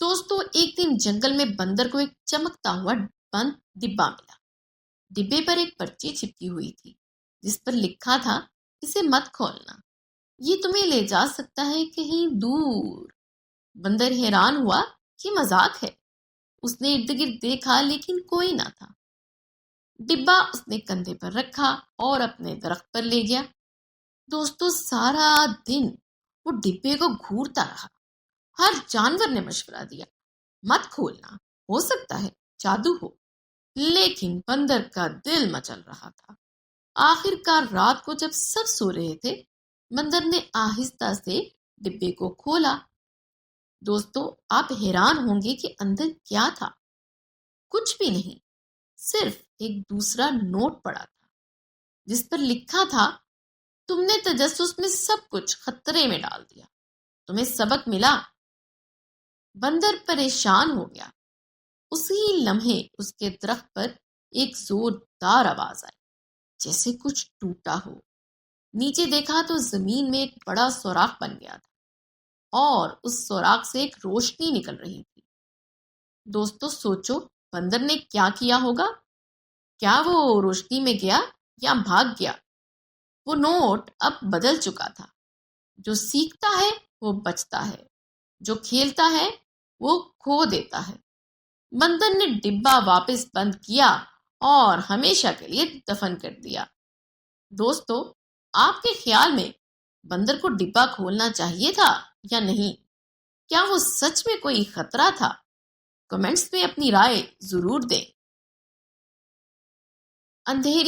دوستوں ایک دن جنگل میں بندر کو ایک چمکتا ہوا بند ڈبہ ملا۔ ڈبے پر ایک پرچی چپکی ہوئی تھی جس پر لکھا تھا اسے مت کھولنا، یہ تمہیں لے جا سکتا ہے کہیں دور۔ بندر حیران ہوا، یہ مذاق ہے۔ اس نے ارد گرد دیکھا لیکن کوئی نہ تھا۔ ڈبہ اس نے کندھے پر رکھا اور اپنے درخت پر لے گیا۔ دوستوں سارا دن وہ ڈبے کو گھورتا رہا۔ ہر جانور نے مشورہ دیا، مت کھولنا، ہو سکتا ہے جادو ہو، لیکن بندر کا دل مچل رہا تھا۔ آخر کار رات کو جب سب سو رہے تھے، بندر نے آہستہ سے ڈبے کو کھولا۔ دوستوں آپ حیران ہوں گے کہ اندر کیا تھا۔ کچھ بھی نہیں، صرف ایک دوسرا نوٹ پڑا تھا جس پر لکھا تھا تم نے تجسس میں سب کچھ خطرے میں ڈال دیا، تمہیں سبق ملا۔ بندر پریشان ہو گیا۔ اسی لمحے اس کے درخت پر ایک زوردار آواز آئی، جیسے کچھ ٹوٹا ہو۔ نیچے دیکھا تو زمین میں ایک بڑا سوراخ بن گیا تھا اور اس سوراخ سے ایک روشنی نکل رہی تھی۔ دوستو سوچو بندر نے کیا کیا ہوگا؟ کیا وہ روشنی میں گیا یا بھاگ گیا؟ وہ نوٹ اب بدل چکا تھا۔ جو سیکھتا ہے وہ بچتا ہے، جو کھیلتا ہے وہ کھو دیتا ہے۔ بندر نے ڈبہ واپس بند کیا اور ہمیشہ کے لیے دفن کر دیا۔ دوستو آپ کے خیال میں بندر کو ڈبہ کھولنا چاہیے تھا یا نہیں؟ کیا وہ سچ میں کوئی خطرہ تھا؟ کمنٹس میں اپنی رائے ضرور دیں۔ اندھیری